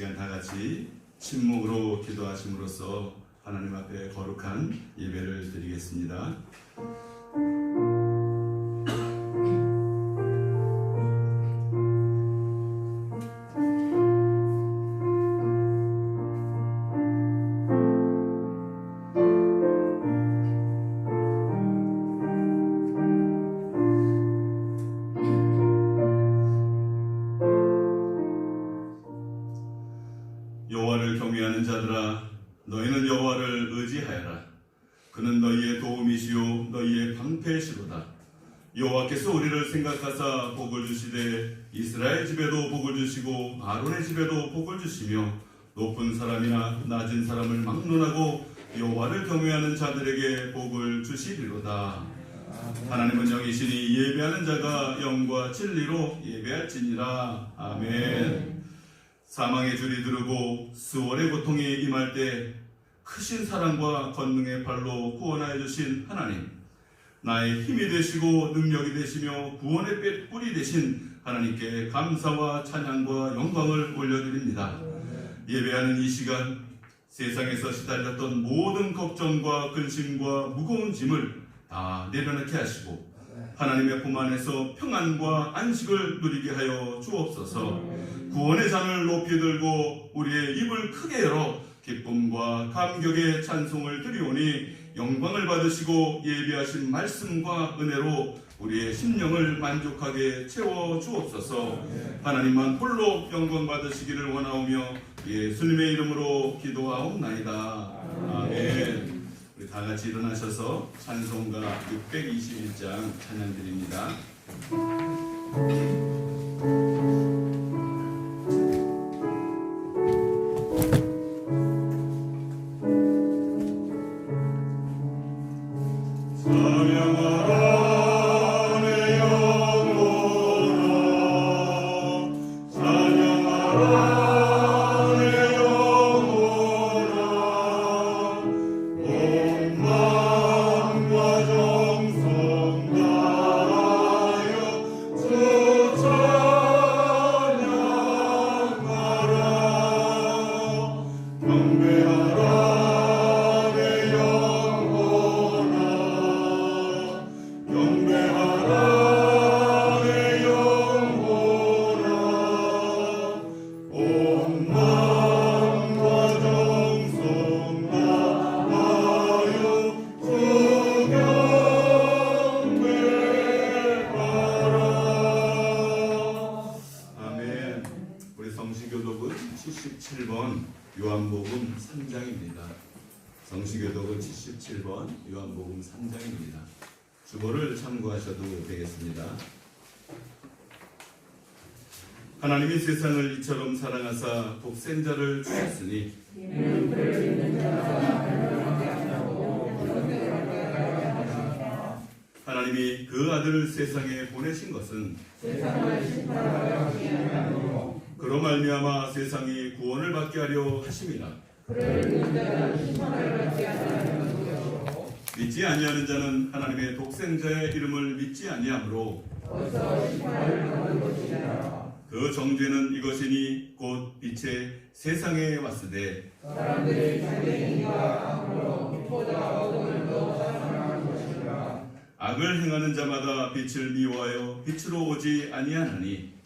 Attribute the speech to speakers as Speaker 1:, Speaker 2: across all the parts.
Speaker 1: 시간 다 같이 침묵으로 기도하심으로써 하나님 앞에 거룩한 예배를 드리겠습니다. 여호와를 경외하는 자들아, 너희는 여호와를 의지하여라. 그는 너희의 도움이시요 너희의 방패시로다. 여호와께서 우리를 생각하사 복을 주시되 이스라엘 집에도 복을 주시고 아론의 집에도 복을 주시며 높은 사람이나 낮은 사람을 막론하고 여호와를 경외하는 자들에게 복을 주시리로다. 하나님은 영이시니 예배하는 자가 영과 진리로 예배할지니라. 아멘. 사망의 줄이 두르고 수월의 고통이 임할 때 크신 사랑과 권능의 발로 구원하여 주신 하나님, 나의 힘이 되시고 능력이 되시며 구원의 뿔이 되신 하나님께 감사와 찬양과 영광을 올려드립니다. 예배하는 이 시간, 세상에서 시달렸던 모든 걱정과 근심과 무거운 짐을 다 내려놓게 하시고 하나님의 품 안에서 평안과 안식을 누리게 하여 주옵소서. 구원의 잔을 높이 들고 우리의 입을 크게 열어 기쁨과 감격의 찬송을 드리오니 영광을 받으시고 예비하신 말씀과 은혜로 우리의 심령을 만족하게 채워 주옵소서. 하나님만 홀로 영광 받으시기를 원하오며 예수님의 이름으로 기도하옵나이다. 아멘. 우리 다 같이 일어나셔서 찬송가 621장 찬양 드립니다. 성시교독은 77번 요한복음 3장입니다. 성시교독은 77번 요한복음 3장입니다. 주보를 참고하셔도 되겠습니다. 하나님이 세상을 이처럼 사랑하사 독생자를 주셨으니 하나님이 그 아들을 세상에 보내신 것은 그로 말미암아 세상이 구원을 받게 하려 하심이라. 믿지 아니하는 자는 하나님의 독생자의 이름을 믿지 아니하므로 그 정죄는 이것이니 곧 빛의 세상에 왔으되 사람들이 자기의 악으로 빛보다 어둠을 더 사랑하는 것이라. 악을 행하는 자마다 빛을 미워하여 빛으로 오지 아니하나니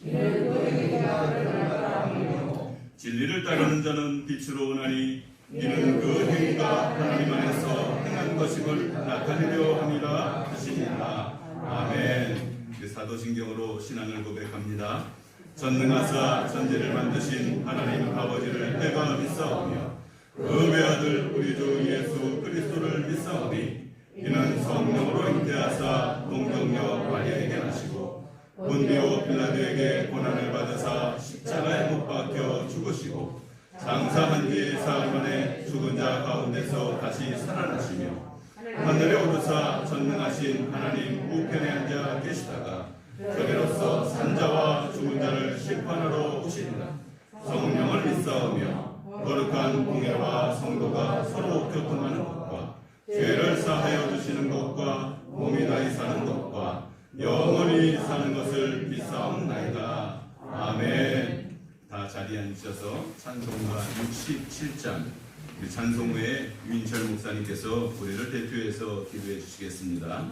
Speaker 1: 진리를 따르는 자는 빛으로 오나니 이는 그 행위가 하나님 안에서 행한 것임을 나타내려 함이라 하시니라. 아멘. 사도신경으로 신앙을 고백합니다. 전능하사 천지를 만드신 하나님 아버지를 내가 믿사오며 그 외아들 우리 주 예수 그리스도를 믿사오니 이는 성령으로 잉태하사 동정녀 마리아에게 나시고 본디오 빌라도에게 고난을 받으사 십자가에 못 박혀 죽으시고 장사한 지 사흘 만에 죽은 자 가운데서 다시 살아나시며 하늘에 오르사 전능하신 하나님 우편에 앉아 계시다가 저리로서 산자와 죽은 자를 심판하러 오시리라. 성령을 믿사오며 거룩한 공예와 성도가 서로 교통하는 것과 죄를 사하여 주시는 것과 몸이 다히 사는 것과 영원히 사는 것을 믿사옵나이다. 아멘. 다 자리에 자리에 앉으셔서 찬송가 67장 찬송회에 윤철 목사님께서 우리를 대표해서 기도해 주시겠습니다.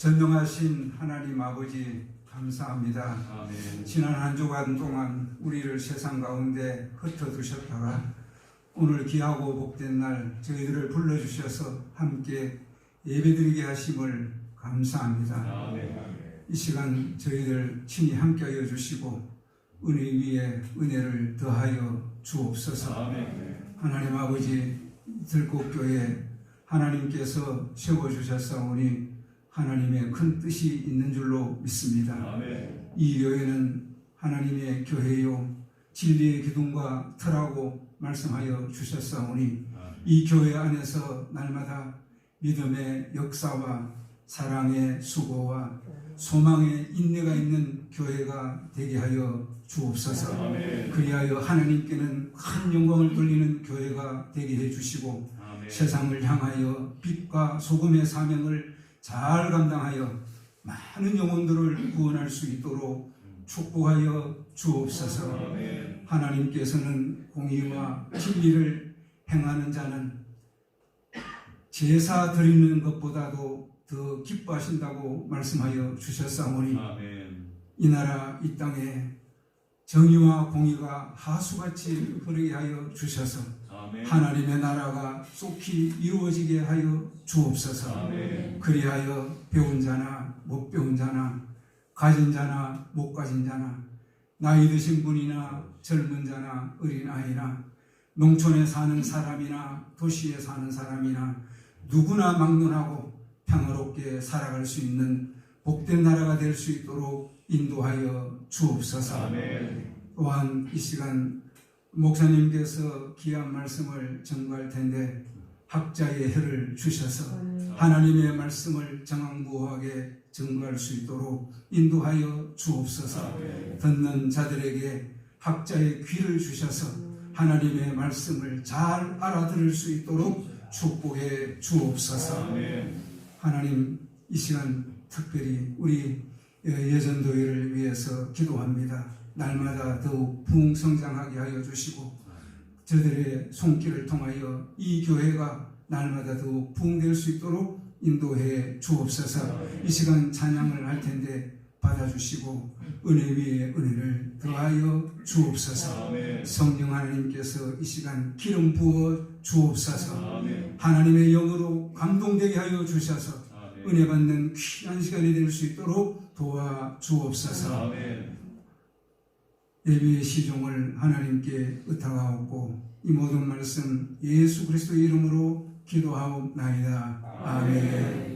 Speaker 2: 전능하신 하나님 아버지 감사합니다.
Speaker 1: 아멘.
Speaker 2: 지난 한 주간 동안 우리를 세상 가운데 흩어두셨다가 오늘 귀하고 복된 날 저희들을 불러주셔서 함께 예배드리게 하심을 감사합니다.
Speaker 1: 아멘.
Speaker 2: 이 시간 저희들 친히 함께하여 주시고 은혜 위에 은혜를 더하여 주옵소서.
Speaker 1: 아멘.
Speaker 2: 하나님 아버지 들꽃교회 하나님께서 세워주셨사오니 하나님의 큰 뜻이 있는 줄로 믿습니다.
Speaker 1: 아멘.
Speaker 2: 이 교회는 하나님의 교회요 진리의 기둥과 터라고 말씀하여 주셨사오니 이 교회 안에서 날마다 믿음의 역사와 사랑의 수고와 소망의 인내가 있는 교회가 되게 하여 주옵소서.
Speaker 1: 아멘.
Speaker 2: 그리하여 하나님께는 큰 영광을 돌리는 교회가 되게 해주시고
Speaker 1: 아멘.
Speaker 2: 세상을 향하여 빛과 소금의 사명을 잘 감당하여 많은 영혼들을 구원할 수 있도록 축복하여 주옵소서.
Speaker 1: 아멘.
Speaker 2: 하나님께서는 공의와 진리를 행하는 자는 제사 드리는 것보다도 더 기뻐하신다고 말씀하여 주셨사오니
Speaker 1: 아멘.
Speaker 2: 이 나라 이 땅에 정의와 공의가 하수같이 흐르게 하여 주셔서
Speaker 1: 아멘.
Speaker 2: 하나님의 나라가 속히 이루어지게 하여 주옵소서.
Speaker 1: 아멘.
Speaker 2: 그리하여 배운 자나 못 배운 자나 가진 자나 못 가진 자나 나이 드신 분이나 젊은 자나 어린 아이나 농촌에 사는 사람이나 도시에 사는 사람이나 누구나 막론하고 평화롭게 살아갈 수 있는 복된 나라가 될 수 있도록 인도하여 주옵소서.
Speaker 1: 아멘.
Speaker 2: 또한 이 시간 목사님께서 귀한 말씀을 전가할 텐데 학자의 혀를 주셔서 하나님의 말씀을 정확무하게 전가할 수 있도록 인도하여 주옵소서.
Speaker 1: 아멘.
Speaker 2: 듣는 자들에게 학자의 귀를 주셔서 하나님의 말씀을 잘 알아들을 수 있도록 축복해 주옵소서.
Speaker 1: 아멘.
Speaker 2: 하나님 이 시간 특별히 우리 예전도회를 위해서 기도합니다. 날마다 더욱 부흥성장하게 하여 주시고 저들의 손길을 통하여 이 교회가 날마다 더욱 부흥될 수 있도록 인도해 주옵소서. 이 시간 찬양을 할 텐데 받아주시고 은혜 위에 은혜를 더하여 주옵소서. 성령 하나님께서 이 시간 기름 부어 주옵소서. 하나님의 영으로 감동되게 하여 주셔서 은혜 받는 귀한 시간이 될 수 있도록 도와 주옵소서. 예배의 시종을 하나님께 의탁하옵고 이 모든 말씀 예수 그리스도의 이름으로 기도하옵나이다. 아멘.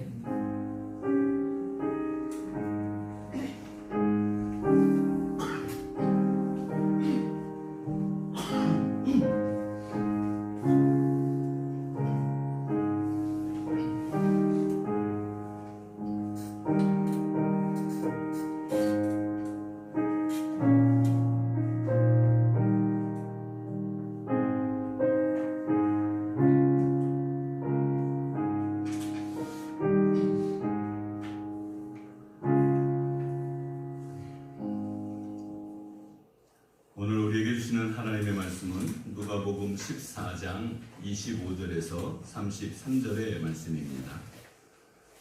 Speaker 1: 오늘 우리에게 주시는 하나님의 말씀은 누가복음 14장 25절에서 33절의 말씀입니다.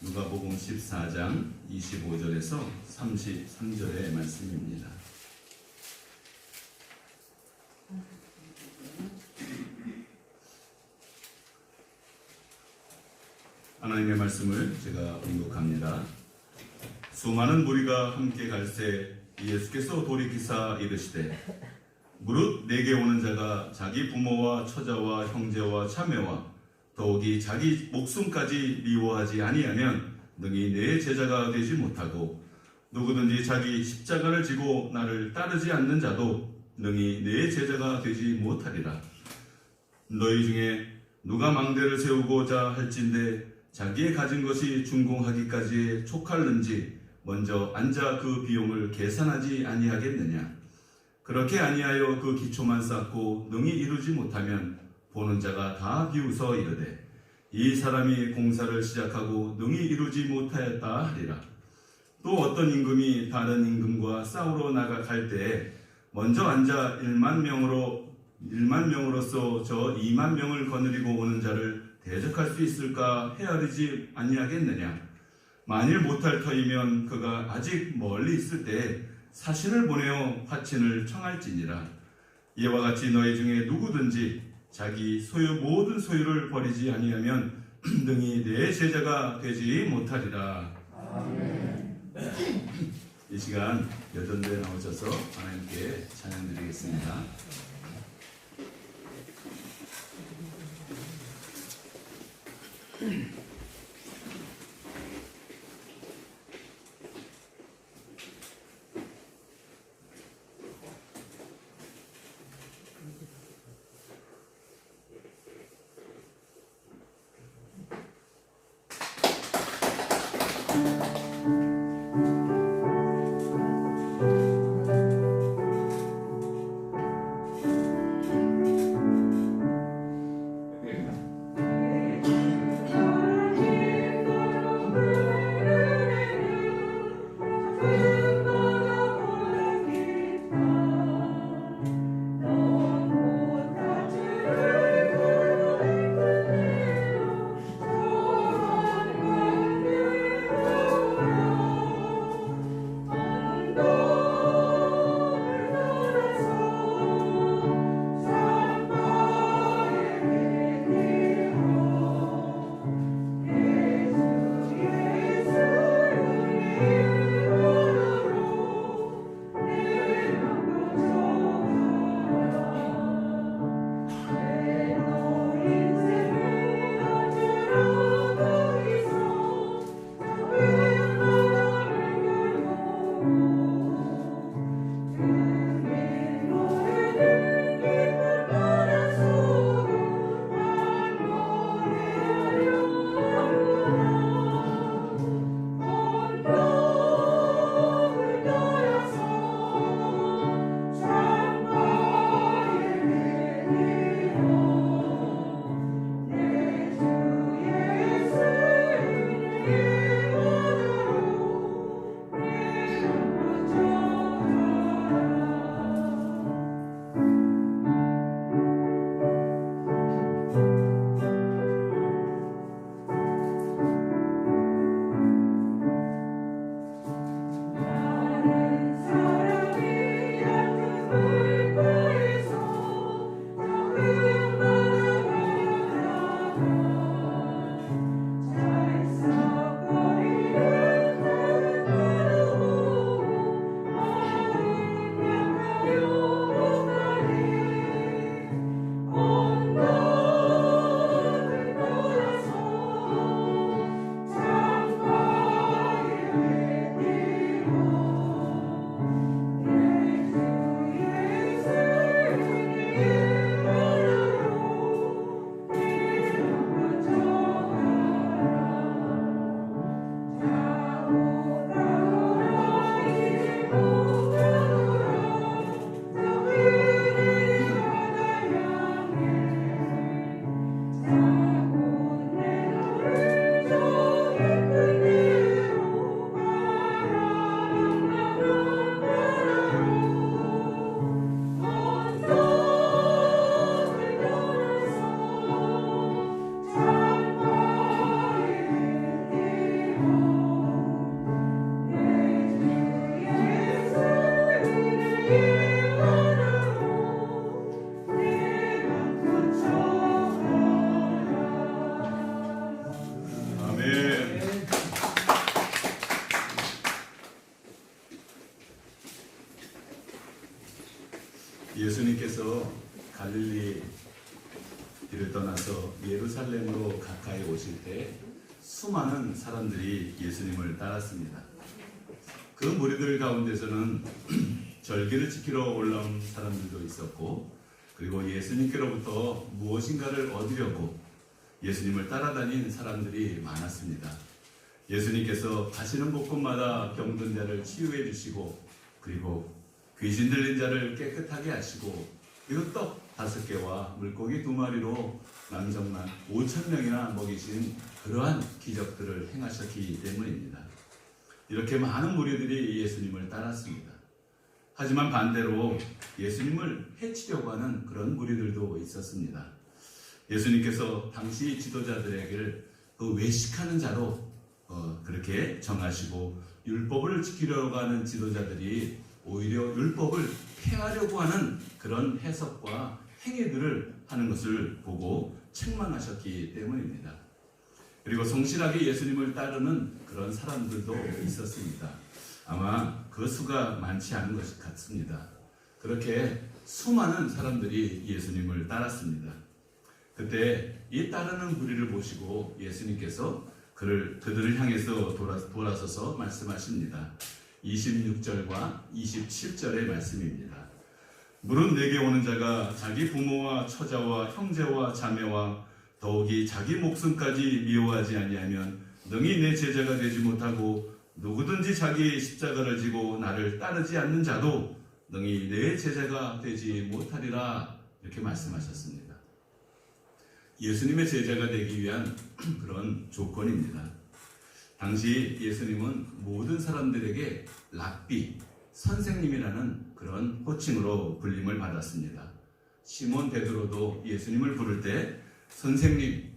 Speaker 1: 누가복음 14장 25절에서 33절의 말씀입니다. 하나님의 말씀을 제가 봉독합니다. 수많은 무리가 함께 갈새 예수께서 돌이키사 이르시되 무릇 내게 오는 자가 자기 부모와 처자와 형제와 자매와 더욱이 자기 목숨까지 미워하지 아니하면 능히 내 제자가 되지 못하고 누구든지 자기 십자가를 지고 나를 따르지 않는 자도 능히 내 제자가 되지 못하리라. 너희 중에 누가 망대를 세우고자 할진대 자기의 가진 것이 준공하기까지에 촉할는지 먼저 앉아 그 비용을 계산하지 아니하겠느냐. 그렇게 아니하여 그 기초만 쌓고 능히 이루지 못하면 보는 자가 다 비웃어 이르되 이 사람이 공사를 시작하고 능히 이루지 못하였다 하리라. 또 어떤 임금이 다른 임금과 싸우러 나갈 때에 먼저 앉아 1만 명으로서 저 2만 명을 거느리고 오는 자를 대적할 수 있을까 헤아리지 아니하겠느냐. 만일 못할 터이면 그가 아직 멀리 있을 때에 사신을 보내어 화친을 청할지니라. 이와 같이 너희 중에 누구든지 자기 모든 소유를 버리지 아니하면 능히 내 제자가 되지 못하리라. 아멘. 이 시간 여전대에 나오셔서 하나님께 찬양드리겠습니다. 예수님께서 갈릴리를 떠나서 예루살렘으로 가까이 오실 때 수많은 사람들이 예수님을 따랐습니다. 그 무리들 가운데서는 절기를 지키러 올라온 사람들도 있었고, 그리고 예수님께로부터 무엇인가를 얻으려고 예수님을 따라다닌 사람들이 많았습니다. 예수님께서 가시는 곳곳마다 병든 자를 치유해 주시고, 그리고 귀신 들린 자를 깨끗하게 하시고, 그리고 떡 5개와 물고기 2마리로 남정만 5,000명이나 먹이신 그러한 기적들을 행하셨기 때문입니다. 이렇게 많은 무리들이 예수님을 따랐습니다. 하지만 반대로 예수님을 해치려고 하는 그런 무리들도 있었습니다. 예수님께서 당시 지도자들에게 그 외식하는 자로 그렇게 정하시고, 율법을 지키려고 하는 지도자들이 오히려 율법을 폐하려고 하는 그런 해석과 행위들을 하는 것을 보고 책망하셨기 때문입니다. 그리고 성실하게 예수님을 따르는 그런 사람들도 있었습니다. 아마 그 수가 많지 않은 것 같습니다. 그렇게 수많은 사람들이 예수님을 따랐습니다. 그때 이 따르는 무리를 보시고 예수님께서 그들을 향해서 돌아서서 말씀하십니다. 26절과 27절의 말씀입니다. 무릇 내게 오는 자가 자기 부모와 처자와 형제와 자매와 더욱이 자기 목숨까지 미워하지 아니하면 능히 내 제자가 되지 못하고, 누구든지 자기 십자가를 지고 나를 따르지 않는 자도 능히 내 제자가 되지 못하리라, 이렇게 말씀하셨습니다. 예수님의 제자가 되기 위한 그런 조건입니다. 당시 예수님은 모든 사람들에게 랍비, 선생님이라는 그런 호칭으로 불림을 받았습니다. 시몬 베드로도 예수님을 부를 때 선생님,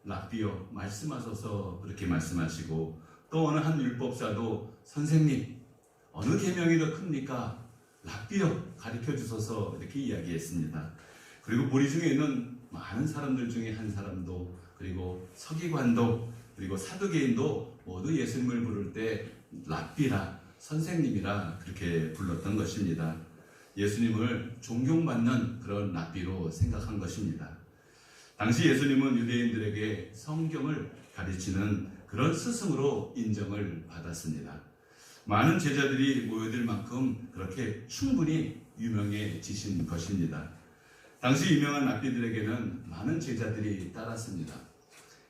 Speaker 1: 랍비요 말씀하소서 그렇게 말씀하시고, 또 어느 한 율법사도 선생님, 어느 계명이 더 큽니까? 랍비요 가르쳐 주소서 이렇게 이야기했습니다. 그리고 무리 중에 있는 많은 사람들 중에 한 사람도, 그리고 서기관도, 그리고 사두개인도 모두 예수님을 부를 때 랍비라, 선생님이라 그렇게 불렀던 것입니다. 예수님을 존경받는 그런 랍비로 생각한 것입니다. 당시 예수님은 유대인들에게 성경을 가르치는 그런 스승으로 인정을 받았습니다. 많은 제자들이 모여들 만큼 그렇게 충분히 유명해지신 것입니다. 당시 유명한 랍비들에게는 많은 제자들이 따랐습니다.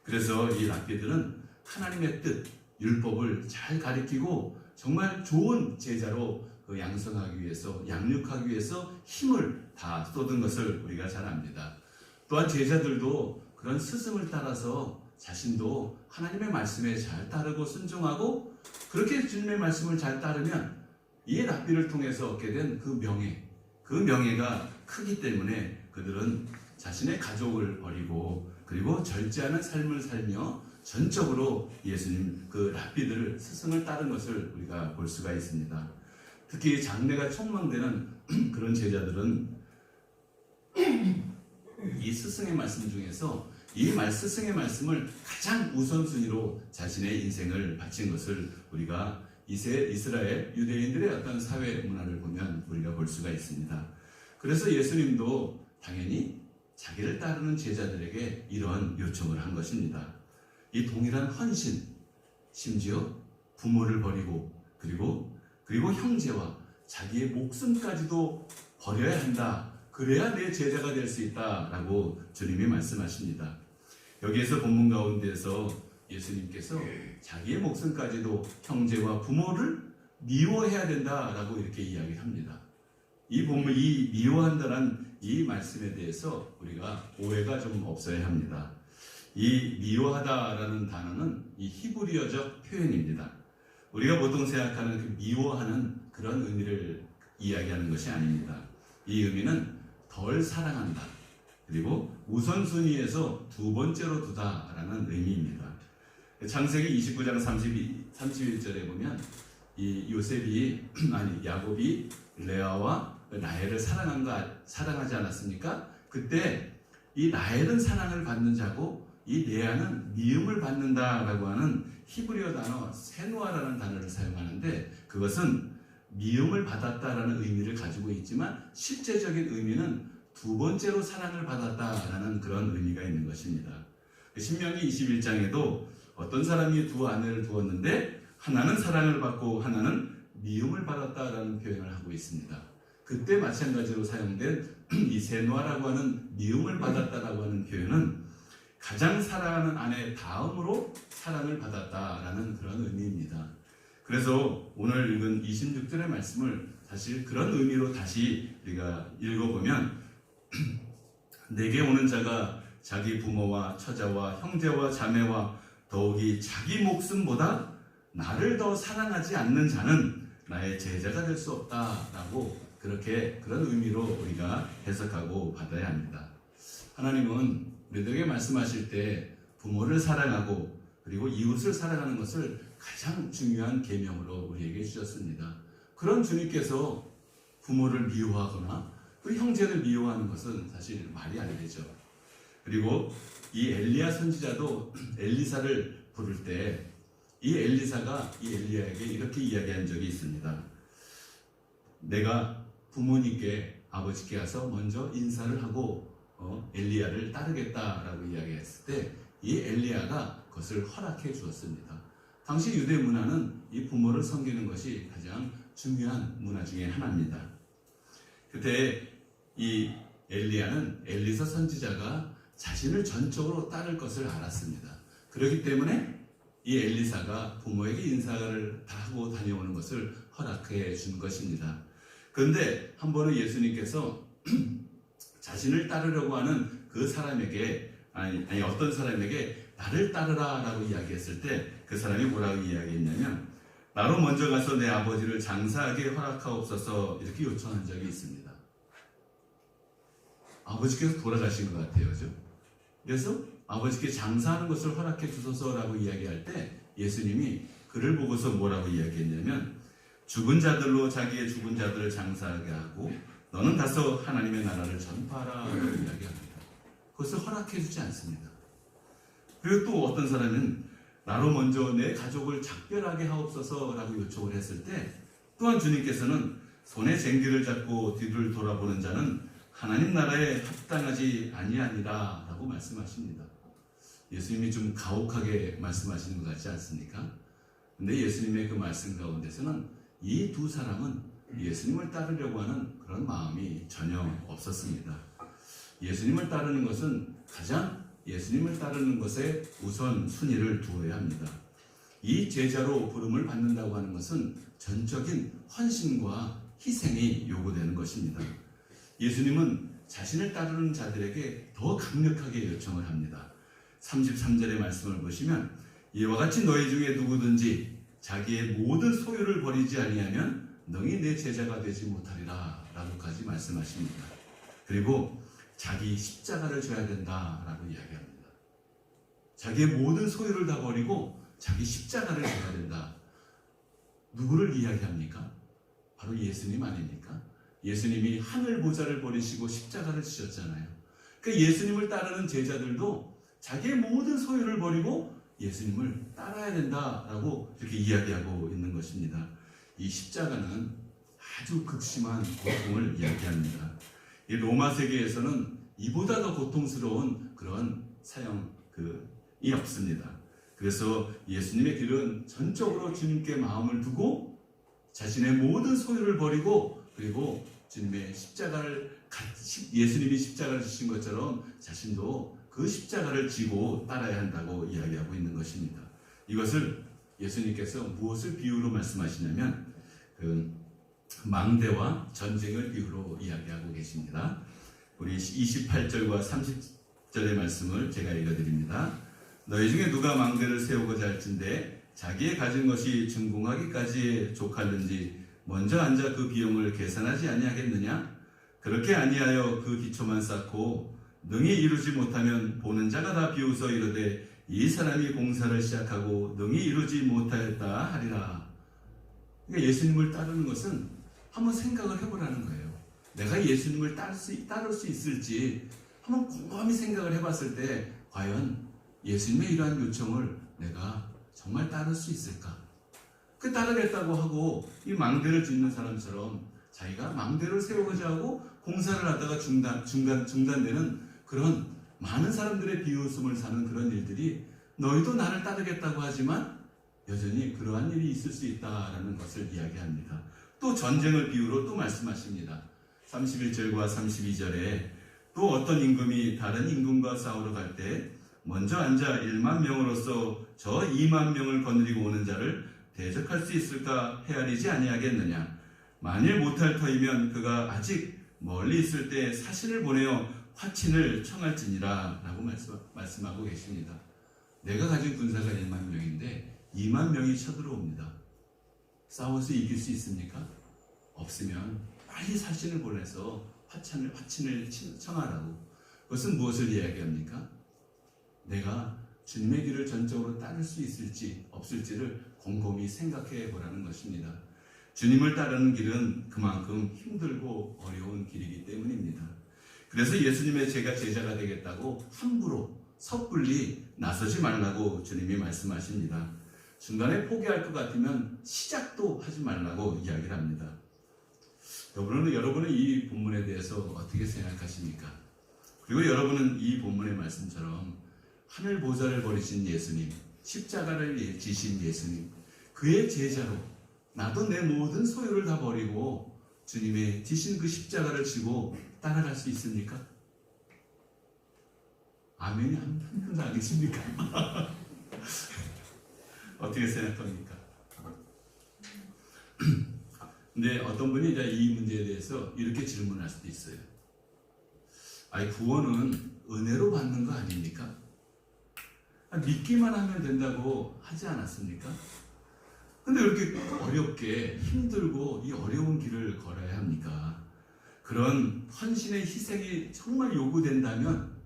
Speaker 1: 그래서 이 랍비들은 하나님의 뜻, 율법을 잘 가르치고 정말 좋은 제자로 양성하기 위해서, 양육하기 위해서 힘을 다 쏟은 것을 우리가 잘 압니다. 또한 제자들도 그런 스승을 따라서 자신도 하나님의 말씀에 잘 따르고 순종하고, 그렇게 주님의 말씀을 잘 따르면 이 랍비를 통해서 얻게 된 그 명예가 크기 때문에 그들은 자신의 가족을 버리고, 그리고 절제하는 삶을 살며 전적으로 예수님 그 랍비들을, 스승을 따른 것을 우리가 볼 수가 있습니다. 특히 장래가 촉망되는 그런 제자들은 이 스승의 말씀 중에서 이 스승의 말씀을 가장 우선순위로 자신의 인생을 바친 것을 우리가 이스라엘 유대인들의 어떤 사회 문화를 보면 우리가 볼 수가 있습니다. 그래서 예수님도 당연히 자기를 따르는 제자들에게 이러한 요청을 한 것입니다. 이 동일한 헌신, 심지어 부모를 버리고, 그리고 형제와 자기의 목숨까지도 버려야 한다. 그래야 내 제자가 될 수 있다라고 주님이 말씀하십니다. 여기에서 본문 가운데서 예수님께서 자기의 목숨까지도 형제와 부모를 미워해야 된다라고 이렇게 이야기합니다. 이 미워한다는 이 말씀에 대해서 우리가 오해가 좀 없어야 합니다. 이 미워하다라는 단어는 이 히브리어적 표현입니다. 우리가 보통 생각하는 그 미워하는 그런 의미를 이야기하는 것이 아닙니다. 이 의미는 덜 사랑한다, 그리고 우선순위에서 두 번째로 두다라는 의미입니다. 창세기 29장 31절에 보면 이 야곱이 레아와 라헬을 사랑하지 않았습니까? 그때 이 라헬은 사랑을 받는 자고 이 레아는 미움을 받는다라고 하는 히브리어 단어 세누아라는 단어를 사용하는데, 그것은 미움을 받았다라는 의미를 가지고 있지만 실제적인 의미는 두 번째로 사랑을 받았다라는 그런 의미가 있는 것입니다. 신명기 21장에도 어떤 사람이 두 아내를 두었는데 하나는 사랑을 받고 하나는 미움을 받았다라는 표현을 하고 있습니다. 그때 마찬가지로 사용된 이 세노아라고 하는 미움을 받았다라고 하는 표현은 가장 사랑하는 아내 다음으로 사랑을 받았다라는 그런 의미입니다. 그래서 오늘 읽은 26절의 말씀을 사실 그런 의미로 다시 우리가 읽어보면 내게 오는 자가 자기 부모와 처자와 형제와 자매와 더욱이 자기 목숨보다 나를 더 사랑하지 않는 자는 나의 제자가 될 수 없다라고 그런 의미로 우리가 해석하고 받아야 합니다. 하나님은 우리들에게 말씀하실 때 부모를 사랑하고 그리고 이웃을 사랑하는 것을 가장 중요한 계명으로 우리에게 주셨습니다. 그런 주님께서 부모를 미워하거나 그 형제를 미워하는 것은 사실 말이 안 되죠. 그리고 이 엘리야 선지자도 엘리사를 부를 때 이 엘리사가 이 엘리야에게 이렇게 이야기한 적이 있습니다. 내가 부모님께 아버지께 가서 먼저 인사를 하고 엘리야를 따르겠다라고 이야기했을 때 이 엘리야가 그것을 허락해 주었습니다. 당시 유대 문화는 이 부모를 섬기는 것이 가장 중요한 문화 중에 하나입니다. 그때 이 엘리야는 엘리사 선지자가 자신을 전적으로 따를 것을 알았습니다. 그렇기 때문에 이 엘리사가 부모에게 인사를 다 하고 다녀오는 것을 허락해 준 것입니다. 그런데 한 번은 예수님께서 자신을 따르려고 하는 그 사람에게 아니 어떤 사람에게 나를 따르라 라고 이야기했을 때 그 사람이 뭐라고 이야기했냐면 나로 먼저 가서 내 아버지를 장사하게 허락하옵소서 이렇게 요청한 적이 있습니다. 아버지께서 돌아가신 것 같아요. 그죠? 그래서 아버지께 장사하는 것을 허락해 주소서라고 이야기할 때 예수님이 그를 보고서 뭐라고 이야기했냐면 죽은 자들로 자기의 죽은 자들을 장사하게 하고 너는 가서 하나님의 나라를 전파하라 라고 이야기합니다. 그것을 허락해 주지 않습니다. 그리고 또 어떤 사람은 나로 먼저 내 가족을 작별하게 하옵소서 라고 요청을 했을 때 또한 주님께서는 손에 쟁기를 잡고 뒤를 돌아보는 자는 하나님 나라에 합당하지 아니하니라 라고 말씀하십니다. 예수님이 좀 가혹하게 말씀하시는 것 같지 않습니까? 근데 예수님의 그 말씀 가운데서는 이 두 사람은 예수님을 따르려고 하는 그런 마음이 전혀 없었습니다. 예수님을 따르는 것은 가장 예수님을 따르는 것에 우선 순위를 두어야 합니다. 이 제자로 부름을 받는다고 하는 것은 전적인 헌신과 희생이 요구되는 것입니다. 예수님은 자신을 따르는 자들에게 더 강력하게 요청을 합니다. 33절의 말씀을 보시면 이와 같이 너희 중에 누구든지 자기의 모든 소유를 버리지 아니하면 너희 내 제자가 되지 못하리라 라고까지 말씀하십니다. 그리고 자기 십자가를 져야 된다라고 이야기합니다. 자기의 모든 소유를 다 버리고 자기 십자가를 져야 된다. 누구를 이야기합니까? 바로 예수님 아닙니까? 예수님이 하늘 보좌를 버리시고 십자가를 지셨잖아요. 그러니까 예수님을 따르는 제자들도 자기의 모든 소유를 버리고 예수님을 따라야 된다라고 이렇게 이야기하고 있는 것입니다. 이 십자가는 아주 극심한 고통을 이야기합니다. 이 로마 세계에서는 이보다 더 고통스러운 그런 사형이 없습니다. 그래서 예수님의 길은 전적으로 주님께 마음을 두고 자신의 모든 소유를 버리고 그리고 주님의 예수님이 십자가를 지신 것처럼 자신도 그 십자가를 지고 따라야 한다고 이야기하고 있는 것입니다. 이것을 예수님께서 무엇을 비유로 말씀하시냐면 망대와 전쟁을 비유로 이야기하고 계십니다. 우리 28절과 30절의 말씀을 제가 읽어드립니다. 너희 중에 누가 망대를 세우고자 할진대 자기의 가진 것이 준공하기까지 족할는지 먼저 앉아 그 비용을 계산하지 아니하겠느냐? 그렇게 아니하여 그 기초만 쌓고 능히 이루지 못하면 보는 자가 다 비웃어 이르되 이 사람이 공사를 시작하고 능히 이루지 못하였다 하리라. 그러니까 예수님을 따르는 것은 한번 생각을 해보라는 거예요. 내가 예수님을 따를 수 있을지 한번 곰곰이 생각을 해봤을 때 과연 예수님의 이러한 요청을 내가 정말 따를 수 있을까? 그 따르겠다고 하고 이 망대를 짓는 사람처럼 자기가 망대를 세우고자 하고 공사를 하다가 중단되는 그런 많은 사람들의 비웃음을 사는 그런 일들이 너희도 나를 따르겠다고 하지만 여전히 그러한 일이 있을 수 있다라는 것을 이야기합니다. 또 전쟁을 비유로 또 말씀하십니다. 31절과 32절에 또 어떤 임금이 다른 임금과 싸우러 갈 때 먼저 앉아 1만 명으로서 저 2만 명을 거느리고 오는 자를 대적할 수 있을까 헤아리지 아니하겠느냐. 만일 못할 터이면 그가 아직 멀리 있을 때 사신을 보내어 화친을 청할지니라 라고 말씀하고 계십니다. 내가 가진 군사가 1만 명인데 2만 명이 쳐들어옵니다. 싸워서 이길 수 있습니까? 없으면 빨리 사신을 보내서 화친을 청하라고. 그것은 무엇을 이야기합니까? 내가 주님의 길을 전적으로 따를 수 있을지 없을지를 곰곰이 생각해 보라는 것입니다. 주님을 따르는 길은 그만큼 힘들고 어려운 길이기 때문입니다. 그래서 예수님의 제자가 되겠다고 함부로 섣불리 나서지 말라고 주님이 말씀하십니다. 중간에 포기할 것 같으면 시작도 하지 말라고 이야기를 합니다. 여러분은 이 본문에 대해서 어떻게 생각하십니까? 그리고 여러분은 이 본문의 말씀처럼 하늘 보좌를 버리신 예수님, 십자가를 지신 예수님, 그의 제자로 나도 내 모든 소유를 다 버리고 주님의 지신 그 십자가를 지고 따라갈 수 있습니까? 아멘이 한 분도 안 계십니까? 어떻게 생각합니까? 근데 어떤 분이 이제 이 문제에 대해서 이렇게 질문할 수도 있어요. 아니, 구원은 은혜로 받는 거 아닙니까? 믿기만 하면 된다고 하지 않았습니까? 근데 왜 이렇게 어렵게 힘들고 이 어려운 길을 걸어야 합니까? 그런 헌신의 희생이 정말 요구된다면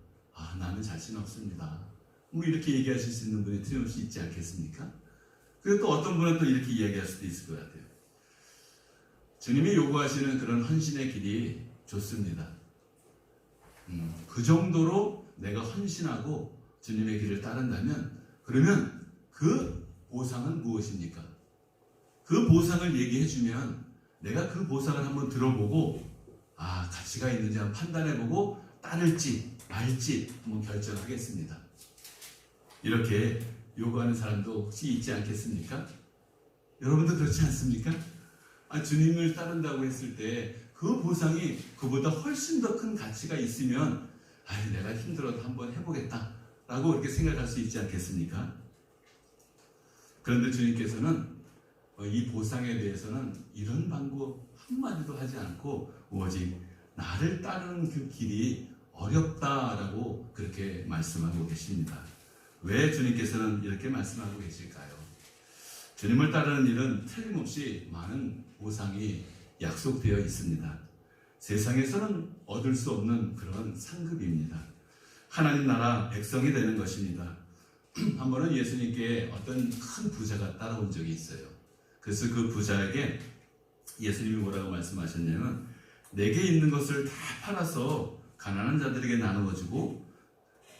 Speaker 1: 나는 자신 없습니다. 뭐 이렇게 얘기하실 수 있는 분이 틀림없이 있지 않겠습니까? 그리고 또 어떤 분은 또 이렇게 이야기할 수도 있을 것 같아요. 주님이 요구하시는 그런 헌신의 길이 좋습니다. 그 정도로 내가 헌신하고 주님의 길을 따른다면 그러면 그 보상은 무엇입니까? 그 보상을 얘기해주면 내가 그 보상을 한번 들어보고 가치가 있는지 한번 판단해보고 따를지 말지 한번 결정하겠습니다. 이렇게 요구하는 사람도 혹시 있지 않겠습니까? 여러분도 그렇지 않습니까? 주님을 따른다고 했을 때 그 보상이 그보다 훨씬 더 큰 가치가 있으면 내가 힘들어도 한번 해보겠다 라고 그렇게 생각할 수 있지 않겠습니까? 그런데 주님께서는 이 보상에 대해서는 이런 방법 한마디도 하지 않고 오직 나를 따르는 그 길이 어렵다라고 그렇게 말씀하고 계십니다. 왜 주님께서는 이렇게 말씀하고 계실까요? 주님을 따르는 일은 틀림없이 많은 보상이 약속되어 있습니다. 세상에서는 얻을 수 없는 그런 상급입니다. 하나님 나라 백성이 되는 것입니다. 한 번은 예수님께 어떤 큰 부자가 따라온 적이 있어요. 그래서 그 부자에게 예수님이 뭐라고 말씀하셨냐면 내게 있는 것을 다 팔아서 가난한 자들에게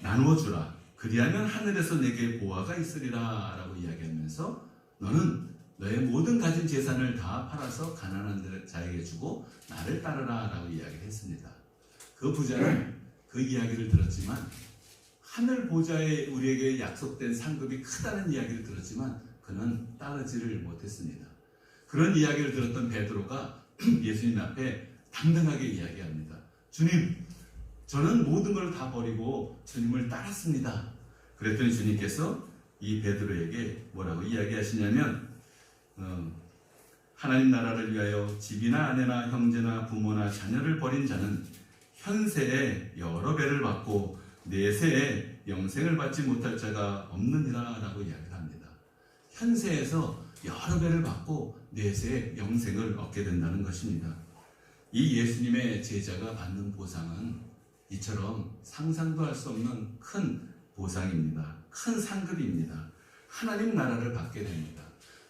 Speaker 1: 나누어주라. 그리하면 하늘에서 내게 보화가 있으리라 라고 이야기하면서 너는 너의 모든 가진 재산을 다 팔아서 가난한 자에게 주고 나를 따르라 라고 이야기를 했습니다. 그 부자는 그 이야기를 들었지만 하늘 보좌에 우리에게 약속된 상급이 크다는 이야기를 들었지만 그는 따르지를 못했습니다. 그런 이야기를 들었던 베드로가 예수님 앞에 당당하게 이야기합니다. 주님, 저는 모든 걸 다 버리고 주님을 따랐습니다. 그랬더니 주님께서 이 베드로에게 뭐라고 이야기하시냐면 하나님 나라를 위하여 집이나 아내나 형제나 부모나 자녀를 버린 자는 현세에 여러 배를 받고 내세에 영생을 받지 못할 자가 없느니라 라고 이야기를 합니다. 현세에서 여러 배를 받고 내세에 영생을 얻게 된다는 것입니다. 이 예수님의 제자가 받는 보상은 이처럼 상상도 할 수 없는 큰 보상입니다. 큰 상급입니다. 하나님 나라를 받게 됩니다.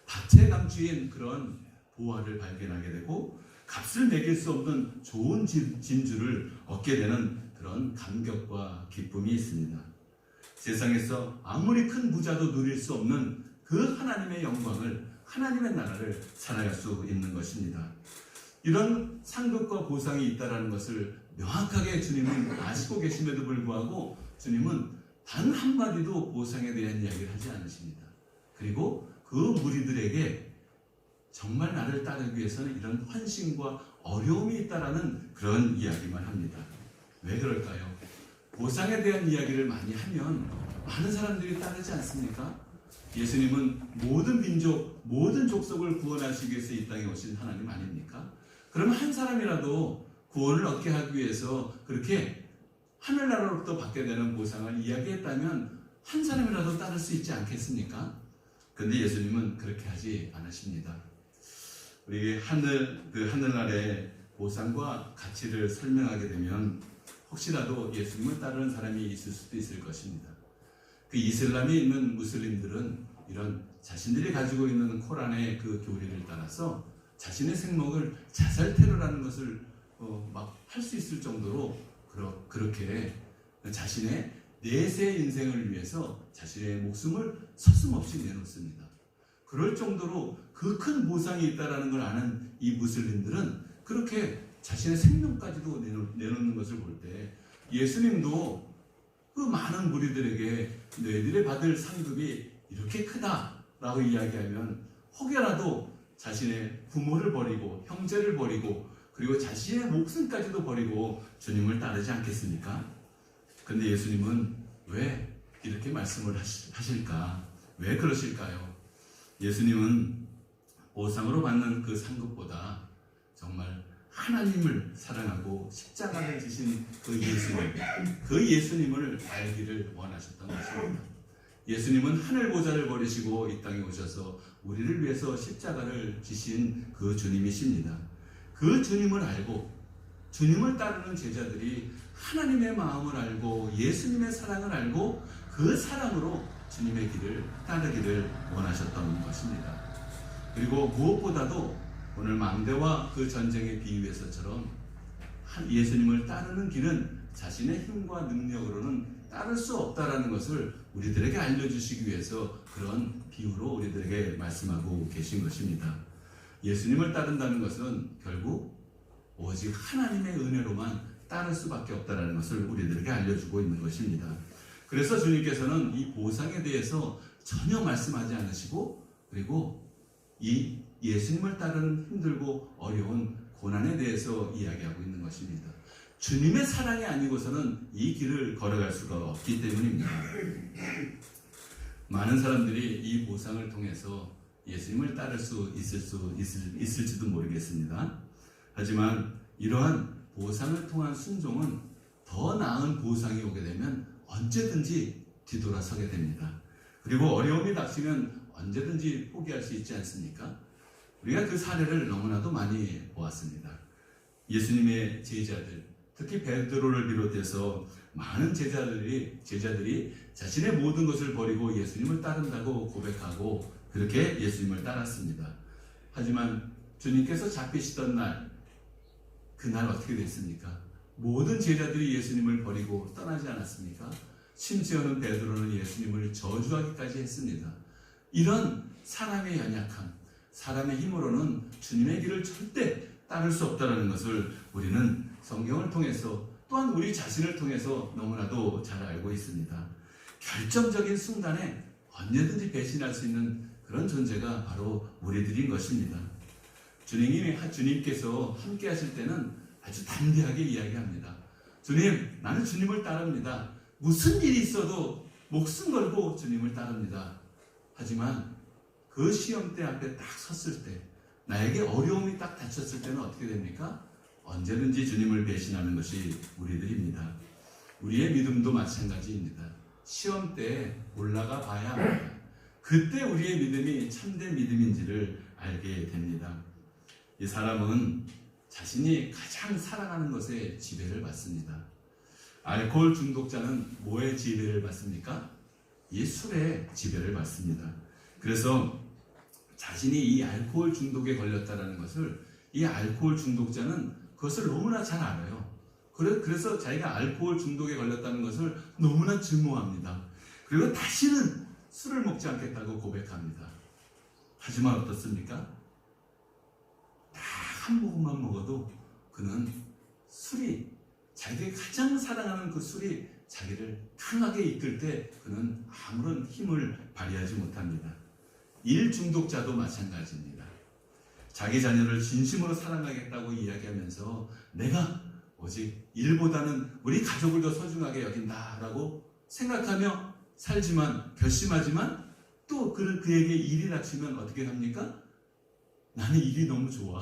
Speaker 1: 밭에 감추인 그런 보화를 발견하게 되고 값을 매길 수 없는 좋은 진주를 얻게 되는 그런 감격과 기쁨이 있습니다. 세상에서 아무리 큰 부자도 누릴 수 없는 그 하나님의 영광을 하나님의 나라를 살아갈 수 있는 것입니다. 이런 상급과 보상이 있다는 것을 명확하게 주님은 아시고 계심에도 불구하고 주님은 단 한마디도 보상에 대한 이야기를 하지 않으십니다. 그리고 그 무리들에게 정말 나를 따르기 위해서는 이런 헌신과 어려움이 있다라는 그런 이야기만 합니다. 왜 그럴까요? 보상에 대한 이야기를 많이 하면 많은 사람들이 따르지 않습니까? 예수님은 모든 민족, 모든 족속을 구원하시기 위해서 이 땅에 오신 하나님 아닙니까? 그러면 한 사람이라도 구원을 얻게 하기 위해서 그렇게 하늘나라로부터 받게 되는 보상을 이야기했다면 한 사람이라도 따를 수 있지 않겠습니까? 그런데 예수님은 그렇게 하지 않으십니다. 우리 하늘나라의 보상과 가치를 설명하게 되면 혹시라도 예수님을 따르는 사람이 있을 수도 있을 것입니다. 그 이슬람에 있는 무슬림들은 이런 자신들이 가지고 있는 코란의 그 교리를 따라서 자신의 생목을 자살 테러라는 것을 막 할 수 있을 정도로 그렇게 자신의 내세 인생을 위해서 자신의 목숨을 서슴없이 내놓습니다. 그럴 정도로 그 큰 보상이 있다는 걸 아는 이 무슬림들은 그렇게 자신의 생명까지도 내놓는 것을 볼 때 예수님도 그 많은 무리들에게 너희들이 받을 상급이 이렇게 크다라고 이야기하면 혹여라도 자신의 부모를 버리고 형제를 버리고 그리고 자신의 목숨까지도 버리고 주님을 따르지 않겠습니까? 그런데 예수님은 왜 이렇게 말씀을 하실까? 왜 그러실까요? 예수님은 보상으로 받는 그 상급보다 정말 하나님을 사랑하고 십자가를 지신 그 예수님을 알기를 원하셨던 것입니다. 예수님은 하늘 보좌를 버리시고 이 땅에 오셔서 우리를 위해서 십자가를 지신 그 주님이십니다. 그 주님을 알고 주님을 따르는 제자들이 하나님의 마음을 알고 예수님의 사랑을 알고 그 사랑으로 주님의 길을 따르기를 원하셨던 것입니다. 그리고 무엇보다도 오늘 망대와 그 전쟁의 비유에서처럼 예수님을 따르는 길은 자신의 힘과 능력으로는 따를 수 없다라는 것을 우리들에게 알려주시기 위해서 그런 비유로 우리들에게 말씀하고 계신 것입니다. 예수님을 따른다는 것은 결국 오직 하나님의 은혜로만 따를 수밖에 없다는 것을 우리들에게 알려주고 있는 것입니다. 그래서 주님께서는 이 보상에 대해서 전혀 말씀하지 않으시고 그리고 이 예수님을 따르는 힘들고 어려운 고난에 대해서 이야기하고 있는 것입니다. 주님의 사랑이 아니고서는 이 길을 걸어갈 수가 없기 때문입니다. 많은 사람들이 이 보상을 통해서 예수님을 따를 수 있을지도 모르겠습니다. 하지만 이러한 보상을 통한 순종은 더 나은 보상이 오게 되면 언제든지 뒤돌아서게 됩니다. 그리고 어려움이 닥치면 언제든지 포기할 수 있지 않습니까? 우리가 그 사례를 너무나도 많이 보았습니다. 예수님의 제자들, 특히 베드로를 비롯해서 많은 제자들이 자신의 모든 것을 버리고 예수님을 따른다고 고백하고 그렇게 예수님을 따랐습니다. 하지만 주님께서 잡히시던 날, 그날 어떻게 됐습니까? 모든 제자들이 예수님을 버리고 떠나지 않았습니까? 심지어는 베드로는 예수님을 저주하기까지 했습니다. 이런 사람의 연약함, 사람의 힘으로는 주님의 길을 절대 따를 수 없다는 것을 우리는 성경을 통해서 또한 우리 자신을 통해서 너무나도 잘 알고 있습니다. 결정적인 순간에 언제든지 배신할 수 있는 그런 존재가 바로 우리들인 것입니다. 주님께서 함께 하실 때는 아주 담대하게 이야기합니다. 주님, 나는 주님을 따릅니다. 무슨 일이 있어도 목숨 걸고 주님을 따릅니다. 하지만 그 시험대 앞에 딱 섰을 때, 나에게 어려움이 딱 닥쳤을 때는 어떻게 됩니까? 언제든지 주님을 배신하는 것이 우리들입니다. 우리의 믿음도 마찬가지입니다. 시험 때 올라가 봐야 합니다. 그때 우리의 믿음이 참된 믿음인지를 알게 됩니다. 이 사람은 자신이 가장 사랑하는 것에 지배를 받습니다. 알코올 중독자는 뭐에 지배를 받습니까? 이 술에 지배를 받습니다. 그래서 자신이 이 알코올 중독에 걸렸다는 것을 이 알코올 중독자는 그것을 너무나 잘 알아요. 그래서 자기가 알코올 중독에 걸렸다는 것을 너무나 증오합니다. 그리고 다시는 술을 먹지 않겠다고 고백합니다. 하지만 어떻습니까? 딱 한 모금만 먹어도 그는 술이, 자기가 가장 사랑하는 그 술이 자기를 강하게 이끌 때 그는 아무런 힘을 발휘하지 못합니다. 일 중독자도 마찬가지입니다. 자기 자녀를 진심으로 사랑하겠다고 이야기하면서 내가 오직 일보다는 우리 가족을 더 소중하게 여긴다라고 생각하며 살지만, 결심하지만 또 그에게 일이 닥치면 어떻게 합니까? 나는 일이 너무 좋아.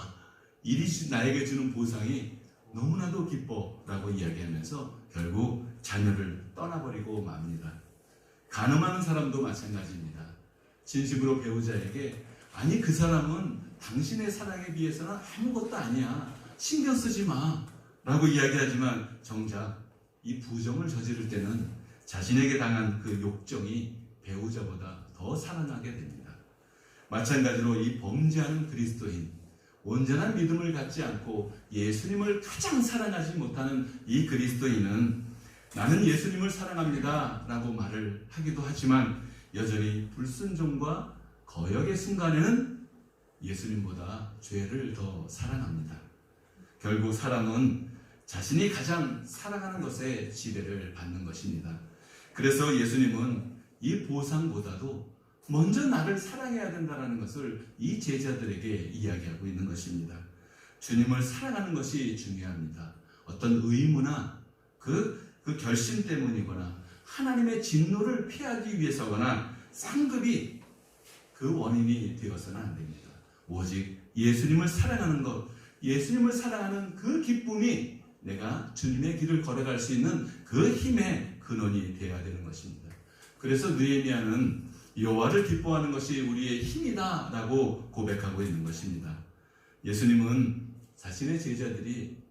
Speaker 1: 일이 나에게 주는 보상이 너무나도 기뻐 라고 이야기하면서 결국 자녀를 떠나버리고 맙니다. 간음하는 사람도 마찬가지입니다. 진심으로 배우자에게 아니 그 사람은 당신의 사랑에 비해서는 아무것도 아니야. 신경 쓰지 마 라고 이야기하지만 정작 이 부정을 저지를 때는 자신에게 당한 그 욕정이 배우자보다 더 살아나게 됩니다. 마찬가지로 이 범죄하는 그리스도인, 온전한 믿음을 갖지 않고 예수님을 가장 사랑하지 못하는 이 그리스도인은 나는 예수님을 사랑합니다 라고 말을 하기도 하지만 여전히 불순종과 거역의 순간에는 예수님보다 죄를 더 사랑합니다. 결국 사람은 자신이 가장 사랑하는 것에 지배를 받는 것입니다. 그래서 예수님은 이 보상보다도 먼저 나를 사랑해야 된다는 것을 이 제자들에게 이야기하고 있는 것입니다. 주님을 사랑하는 것이 중요합니다. 어떤 의무나 그 결심 때문이거나 하나님의 진노를 피하기 위해서거나 상급이 그 원인이 되어서는 안 됩니다. 오직 예수님을 사랑하는 것, 예수님을 사랑하는 그 기쁨이 내가 주님의 길을 걸어갈 수 있는 그 힘의 근원이 되어야 되는 것입니다. 그래서 느헤미야는 여호와를 기뻐하는 것이 우리의 힘이다 라고 고백하고 있는 것입니다. 예수님은 자신의 제자들이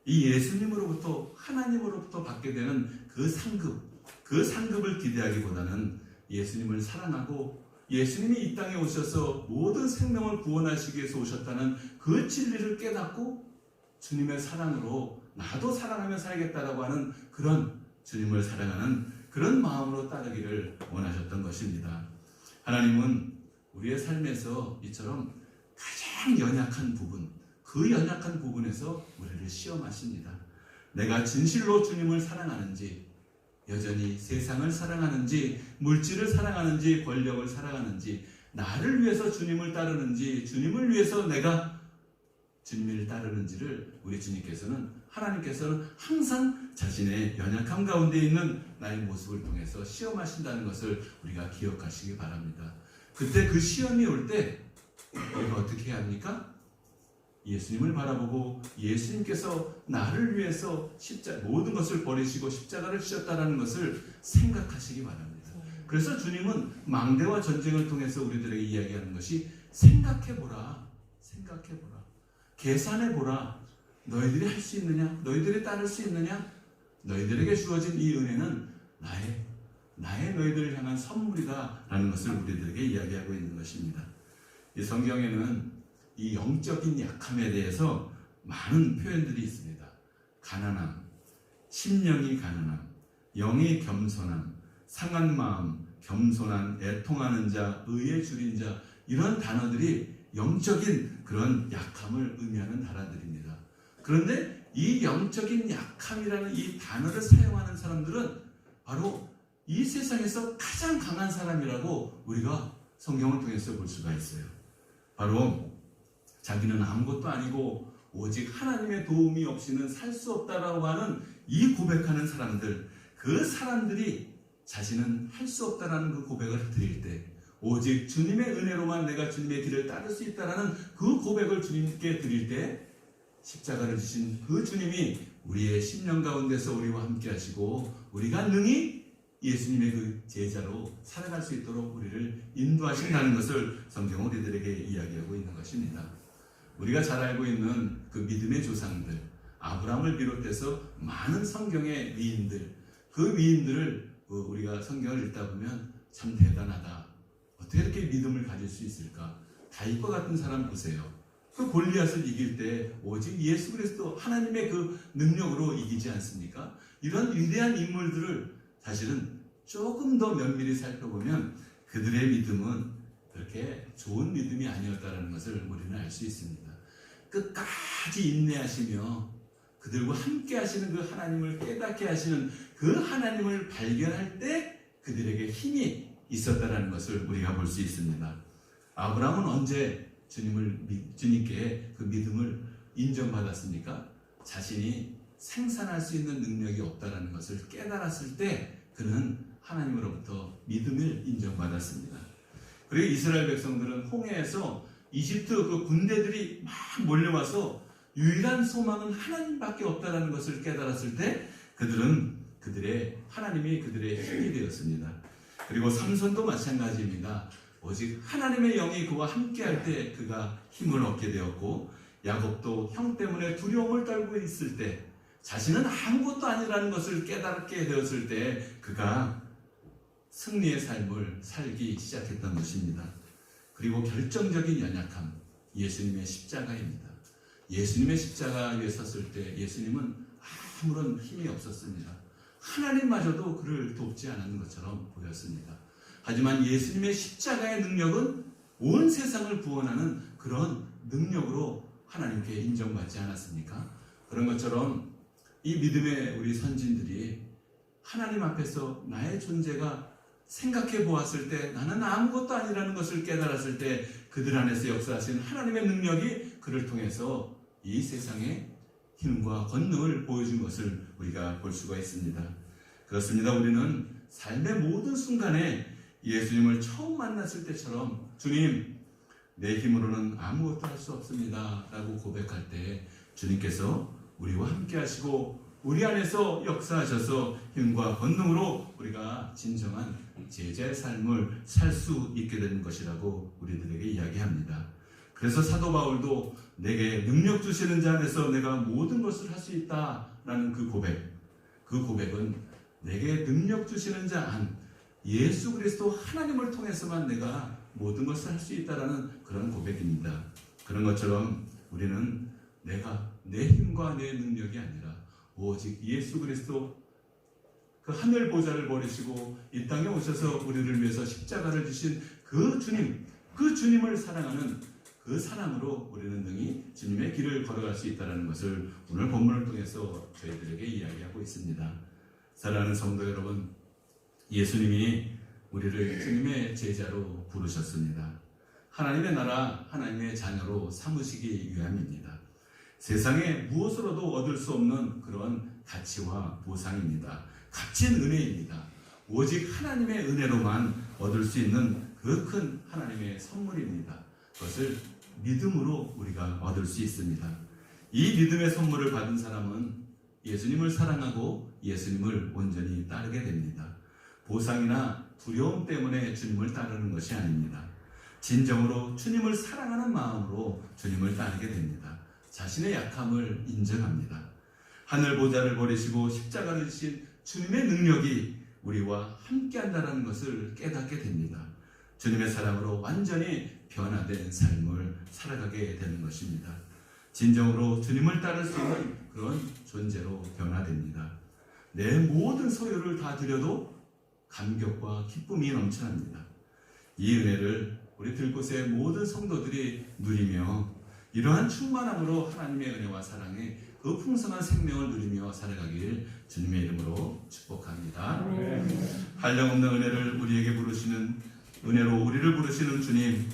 Speaker 1: 이 예수님으로부터, 하나님으로부터 받게 되는 그 상급을 기대하기보다는 예수님을 사랑하고 예수님이 이 땅에 오셔서 모든 생명을 구원하시기 위해서 오셨다는 그 진리를 깨닫고 주님의 사랑으로 나도 사랑하며 살겠다라고 하는 그런 주님을 사랑하는 그런 마음으로 따르기를 원하셨던 것입니다. 하나님은 우리의 삶에서 이처럼 가장 연약한 부분, 그 연약한 부분에서 우리를 시험하십니다. 내가 진실로 주님을 사랑하는지, 여전히 세상을 사랑하는지, 물질을 사랑하는지, 권력을 사랑하는지, 나를 위해서 주님을 따르는지, 주님을 위해서 내가 주님을 따르는지를 우리 주님께서는, 하나님께서는 항상 자신의 연약함 가운데 있는 나의 모습을 통해서 시험하신다는 것을 우리가 기억하시기 바랍니다. 그때 그 시험이 올 때 우리가 어떻게 해야 합니까? 예수님을 바라보고 예수님께서 나를 위해서 모든 것을 버리시고 십자가를 지셨다는 것을 생각하시기 바랍니다. 그래서 주님은 망대와 전쟁을 통해서 우리들에게 이야기하는 것이 생각해보라, 생각해보라, 계산해보라. 너희들이 할 수 있느냐? 너희들이 따를 수 있느냐? 너희들에게 주어진 이 은혜는 나의 너희들을 향한 선물이다 라는 것을 우리들에게 이야기하고 있는 것입니다. 이 성경에는 이 영적인 약함에 대해서 많은 표현들이 있습니다. 가난함, 심령이 가난함, 영이 겸손함, 상한 마음, 겸손한, 애통하는 자, 의에 줄인 자, 이런 단어들이 영적인 그런 약함을 의미하는 단어들입니다. 그런데 이 영적인 약함이라는 이 단어를 사용하는 사람들은 바로 이 세상에서 가장 강한 사람이라고 우리가 성경을 통해서 볼 수가 있어요. 바로 자기는 아무것도 아니고 오직 하나님의 도움이 없이는 살 수 없다라고 하는 이 고백하는 사람들, 그 사람들이 자신은 할 수 없다라는 그 고백을 드릴 때, 오직 주님의 은혜로만 내가 주님의 길을 따를 수 있다라는 그 고백을 주님께 드릴 때, 십자가를 지신 그 주님이 우리의 심령 가운데서 우리와 함께 하시고 우리가 능히 예수님의 그 제자로 살아갈 수 있도록 우리를 인도하신다는 것을 성경은 우리들에게 이야기하고 있는 것입니다. 우리가 잘 알고 있는 그 믿음의 조상들, 아브라함을 비롯해서 많은 성경의 위인들, 그 위인들을 우리가 성경을 읽다 보면 참 대단하다. 어떻게 이렇게 믿음을 가질 수 있을까? 다윗과 같은 사람 보세요. 그 골리앗을 이길 때 오직 예수 그리스도 하나님의 그 능력으로 이기지 않습니까? 이런 위대한 인물들을 사실은 조금 더 면밀히 살펴보면 그들의 믿음은 그렇게 좋은 믿음이 아니었다는 것을 우리는 알 수 있습니다. 끝까지 인내하시며 그들과 함께 하시는 그 하나님을 깨닫게 하시는 그 하나님을 발견할 때 그들에게 힘이 있었다는 것을 우리가 볼 수 있습니다. 아브라함은 언제 주님께 그 믿음을 인정받았습니까? 자신이 생산할 수 있는 능력이 없다는 것을 깨달았을 때 그는 하나님으로부터 믿음을 인정받았습니다. 그리고 이스라엘 백성들은 홍해에서 이집트 그 군대들이 막 몰려와서 유일한 소망은 하나님밖에 없다는 것을 깨달았을 때 하나님이 그들의 힘이 되었습니다. 그리고 삼손도 마찬가지입니다. 오직 하나님의 영이 그와 함께할 때 그가 힘을 얻게 되었고, 야곱도 형 때문에 두려움을 떨고 있을 때, 자신은 아무것도 아니라는 것을 깨닫게 되었을 때 그가 승리의 삶을 살기 시작했던 것입니다. 그리고 결정적인 연약함, 예수님의 십자가입니다. 예수님의 십자가 위에 섰을 때 예수님은 아무런 힘이 없었습니다. 하나님마저도 그를 돕지 않은 것처럼 보였습니다. 하지만 예수님의 십자가의 능력은 온 세상을 구원하는 그런 능력으로 하나님께 인정받지 않았습니까? 그런 것처럼 이 믿음의 우리 선진들이 하나님 앞에서 나의 존재가 생각해 보았을 때 나는 아무것도 아니라는 것을 깨달았을 때 그들 안에서 역사하신 하나님의 능력이 그를 통해서 이 세상에 힘과 권능을 보여준 것을 우리가 볼 수가 있습니다. 그렇습니다. 우리는 삶의 모든 순간에 예수님을 처음 만났을 때처럼 주님, 내 힘으로는 아무것도 할 수 없습니다 라고 고백할 때 주님께서 우리와 함께 하시고 우리 안에서 역사하셔서 힘과 권능으로 우리가 진정한 제자의 삶을 살 수 있게 되는 것이라고 우리들에게 이야기합니다. 그래서 사도 바울도 내게 능력 주시는 자 안에서 내가 모든 것을 할 수 있다라는 그 고백은 내게 능력 주시는 자 안, 예수 그리스도 하나님을 통해서만 내가 모든 것을 할 수 있다라는 그런 고백입니다. 그런 것처럼 우리는 내가 내 힘과 내 능력이 아니라 오직 예수 그리스도 그 하늘 보좌를 버리시고 이 땅에 오셔서 우리를 위해서 십자가를 주신 그 주님, 그 주님을 사랑하는 그 사랑으로 우리는 능히 주님의 길을 걸어갈 수 있다는 것을 오늘 본문을 통해서 저희들에게 이야기하고 있습니다. 사랑하는 성도 여러분, 예수님이 우리를 주님의 제자로 부르셨습니다. 하나님의 나라, 하나님의 자녀로 삼으시기 위함입니다. 세상에 무엇으로도 얻을 수 없는 그런 가치와 보상입니다. 값진 은혜입니다. 오직 하나님의 은혜로만 얻을 수 있는 그 큰 하나님의 선물입니다. 그것을 믿음으로 우리가 얻을 수 있습니다. 이 믿음의 선물을 받은 사람은 예수님을 사랑하고 예수님을 온전히 따르게 됩니다. 보상이나 두려움 때문에 주님을 따르는 것이 아닙니다. 진정으로 주님을 사랑하는 마음으로 주님을 따르게 됩니다. 자신의 약함을 인정합니다. 하늘 보좌를 버리시고 십자가를 지신 주님의 능력이 우리와 함께한다는 것을 깨닫게 됩니다. 주님의 사랑으로 완전히 변화된 삶을 살아가게 되는 것입니다. 진정으로 주님을 따를 수 있는 그런 존재로 변화됩니다. 내 모든 소유를 다 드려도 감격과 기쁨이 넘쳐납니다. 이 은혜를 우리 들곳의 모든 성도들이 누리며 이러한 충만함으로 하나님의 은혜와 사랑에 그 풍성한 생명을 누리며 살아가길 주님의 이름으로 축복합니다. 한량없는 은혜를 우리에게 부르시는 은혜로 우리를 부르시는 주님,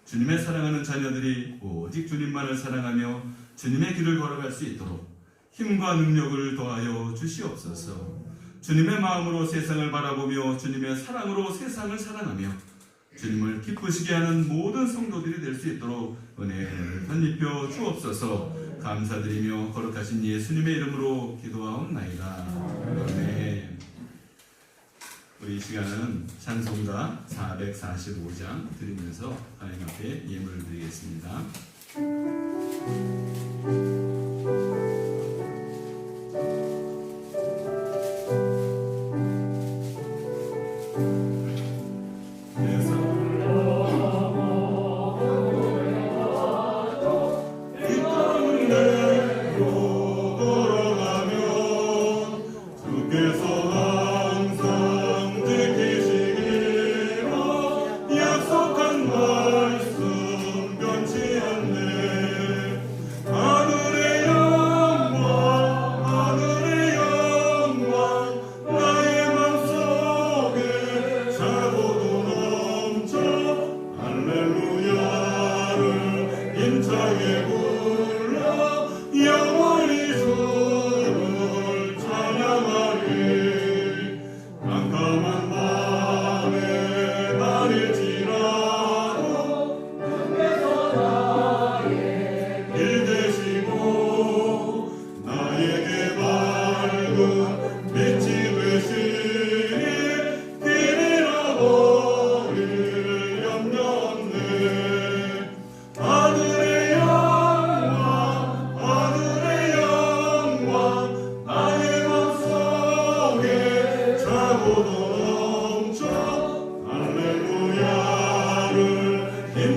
Speaker 1: 주님의 사랑하는 자녀들이 오직 주님만을 사랑하며 주님의 길을 걸어갈 수 있도록 힘과 능력을 더하여 주시옵소서. 주님의 마음으로 세상을 바라보며 주님의 사랑으로 세상을 사랑하며 주님을 기쁘시게 하는 모든 성도들이 될 수 있도록 은혜를 덧입혀 주옵소서. 감사드리며 거룩하신 예수님의 이름으로 기도하옵나이다. 아멘. 우리 이 시간은 찬송가 445장 드리면서 하나님 앞에 예물을 드리겠습니다.
Speaker 3: 약속한 말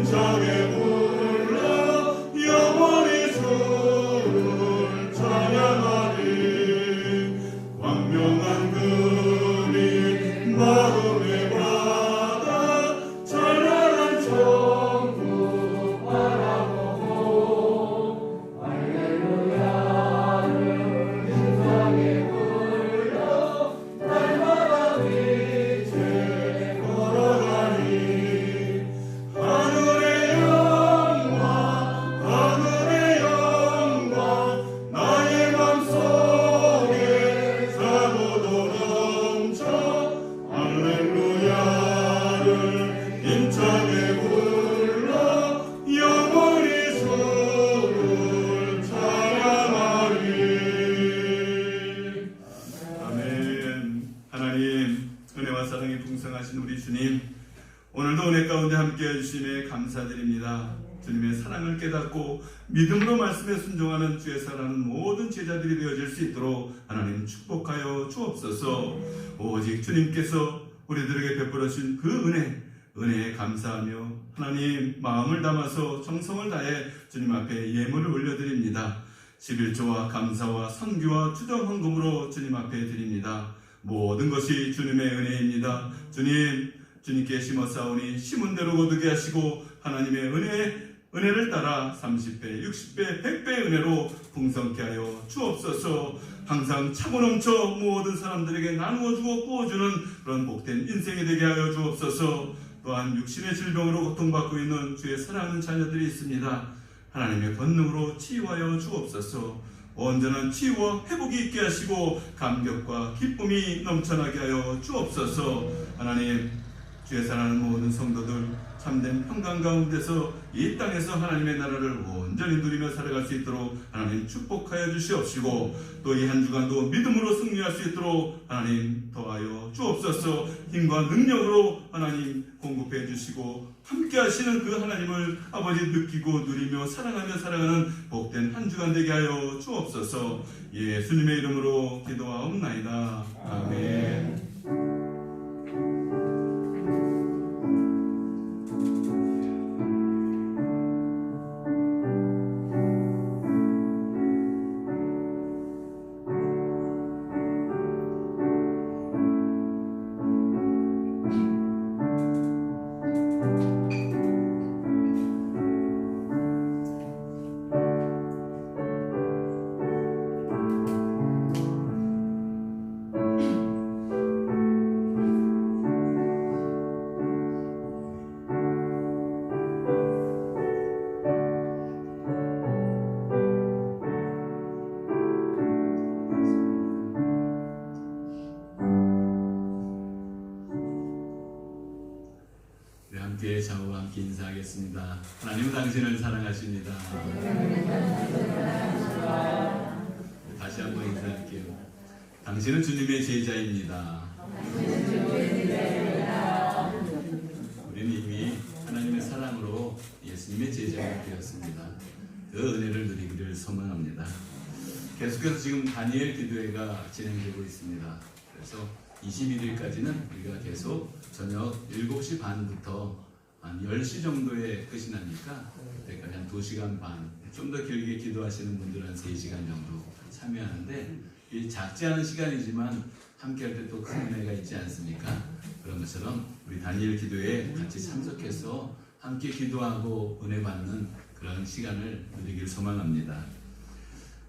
Speaker 1: 힘차게 불러 영원히 주를 찬양하리. 광명한 금이 마음에 받아 찬란한 천국 바라보고 할렐루야를 힘차게 불러 날마다 빛에 걸어가니. 하늘의 영광 나의 맘속에 사고도 넘쳐. 할렐루야를 힘차게 불러 영원히 주를 찬양하리. 아멘. 하나님, 은혜와 사랑이 풍성하신 우리 주님, 오늘도 은혜 가운데 함께 해주심에 감사드립니다. 주님의 사랑을 깨닫고 믿음으로 말씀에 순종하는 주의 사랑하는 모든 제자들이 되어질 수 있도록 하나님 축복하여 주옵소서. 오직 주님께서 우리들에게 베풀어 주신 그 은혜에 감사하며 하나님 마음을 담아서 정성을 다해 주님 앞에 예물을 올려드립니다. 11조와 감사와 선교와 추정 헌금으로 주님 앞에 드립니다. 모든 것이 주님의 은혜입니다. 주님께 심어 싸우니 심은 대로 거두게 하시고 하나님의 은혜를 따라 30배, 60배, 100배의 은혜로 풍성케 하여 주옵소서. 항상 차고 넘쳐 모든 사람들에게 나누어 주어 부어주는 그런 복된 인생이 되게 하여 주옵소서. 또한 육신의 질병으로 고통받고 있는 주의 사랑하는 자녀들이 있습니다. 하나님의 권능으로 치유하여 주옵소서. 온전한 치유와 회복이 있게 하시고 감격과 기쁨이 넘쳐나게 하여 주옵소서. 하나님, 주의 사랑하는 모든 성도들 참된 평강 가운데서 이 땅에서 하나님의 나라를 온전히 누리며 살아갈 수 있도록 하나님 축복하여 주시옵시고, 또 이 한 주간도 믿음으로 승리할 수 있도록 하나님 더하여 주옵소서. 힘과 능력으로 하나님 공급해 주시고 함께 하시는 그 하나님을 아버지 느끼고 누리며 사랑하며 살아가는 복된 한 주간 되게 하여 주옵소서. 예수님의 이름으로 기도하옵나이다. 아멘. 함께 저와 함께 인사하겠습니다. 하나님은 당신을 사랑하십니다. 다시 한번 인사할게요. 당신은 주님의 제자입니다. 우리는 이미 하나님의 사랑으로 예수님의 제자가 되었습니다. 그 은혜를 누리기를 소망합니다. 계속해서 지금 다니엘 기도회가 진행되고 있습니다. 그래서 21일까지는 우리가 계속 저녁 7시 반부터 한 10시 정도에 끝이 나니까 그때까지 한 2시간 반, 좀 더 길게 기도하시는 분들은 한 3시간 정도 참여하는데, 이 작지 않은 시간이지만 함께 할 때 또 큰 은혜가 있지 않습니까? 그런 것처럼 우리 다니엘 기도회에 같이 참석해서 함께 기도하고 은혜 받는 그런 시간을 누리길 소망합니다.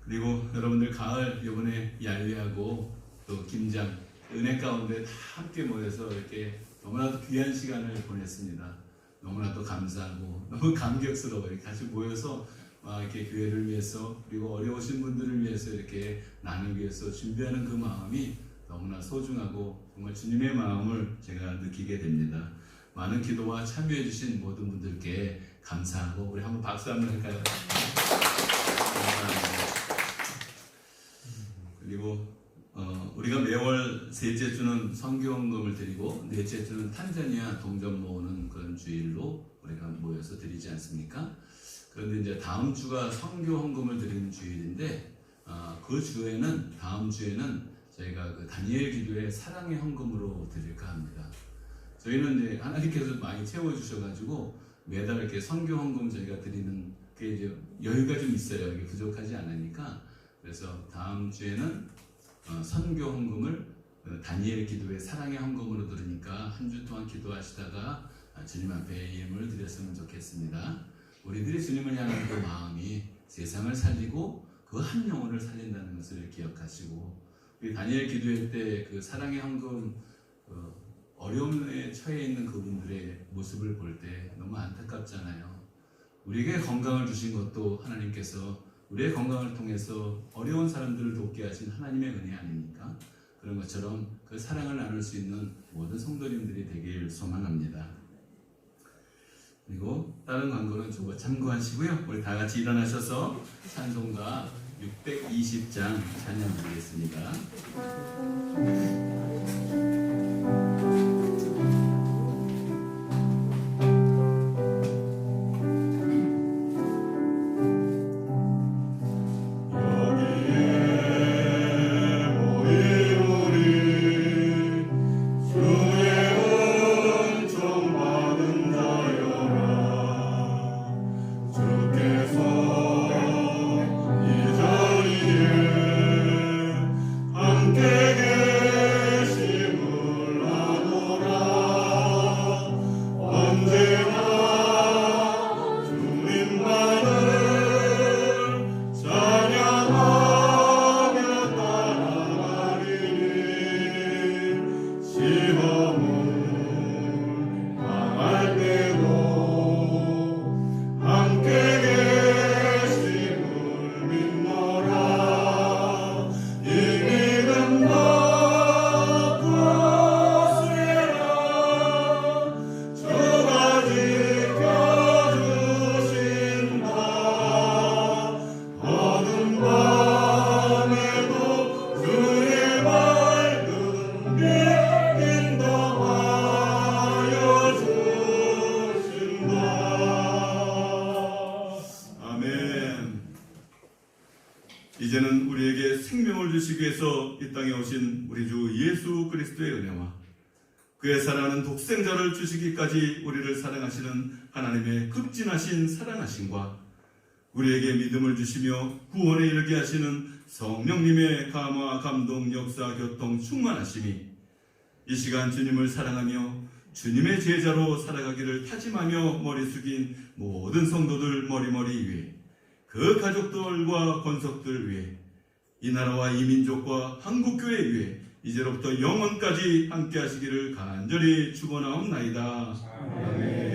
Speaker 1: 그리고 여러분들 가을 이번에 얄리하고 또 김장 은혜 가운데 다 함께 모여서 이렇게 너무나도 귀한 시간을 보냈습니다. 너무나도 감사하고 너무 감격스러워요. 이렇게 같이 모여서 이렇게 교회를 위해서, 그리고 어려우신 분들을 위해서 이렇게 나누기 위해서 준비하는 그 마음이 너무나 소중하고 정말 주님의 마음을 제가 느끼게 됩니다. 많은 기도와 참여해 주신 모든 분들께 감사하고, 우리 한번 박수 한번 할까요? 감사합니다. 그리고 우리가 매월 셋째 주는 선교헌금을 드리고 넷째 주는 탄자니아 동전 모으는 그런 주일로 우리가 모여서 드리지 않습니까? 그런데 이제 다음 주가 선교헌금을 드리는 주일인데, 그 주에는, 다음 주에는 저희가 그 다니엘 기도회 사랑의 헌금으로 드릴까 합니다. 저희는 이제 하나님께서 많이 채워주셔가지고
Speaker 3: 매달 이렇게 선교 헌금 저희가 드리는 게 이제 여유가 좀 있어요. 이게 부족하지 않으니까. 그래서 다음 주에는 선교 헌금을 다니엘 기도의 사랑의 헌금으로 들으니까 한 주 동안 기도하시다가 주님 앞에 예물을 드렸으면 좋겠습니다. 우리들이 주님을 향한 그 마음이 세상을 살리고 그 한 영혼을 살린다는 것을 기억하시고, 우리 다니엘 기도회 때 그 사랑의 헌금 어려움에 처해 있는 그분들의 모습을 볼 때 너무 안타깝잖아요. 우리에게 건강을 주신 것도 하나님께서 우리의 건강을 통해서 어려운 사람들을 돕게 하신 하나님의 은혜 아닙니까? 그런 것처럼 그 사랑을 나눌 수 있는 모든 성도님들이 되길 소망합니다. 그리고 다른 광고는 저거 참고하시고요. 우리 다 같이 일어나셔서 찬송가 620장 찬양 드리겠습니다.
Speaker 1: 이제는 우리에게 생명을 주시기 위해서 이 땅에 오신 우리 주 예수 그리스도의 은혜와 그의 사랑하는 독생자를 주시기까지 우리를 사랑하시는 하나님의 극진하신 사랑하심과 우리에게 믿음을 주시며 구원에 이르게 하시는 성령님의 감화, 감동, 역사, 교통, 충만하심이 이 시간 주님을 사랑하며 주님의 제자로 살아가기를 다짐하며 머리 숙인 모든 성도들 머리머리 위에, 그 가족들과 권속들 위해, 이 나라와 이 민족과 한국교회 위해 이제로부터 영원까지 함께 하시기를 간절히 축원하옵나이다. 아멘.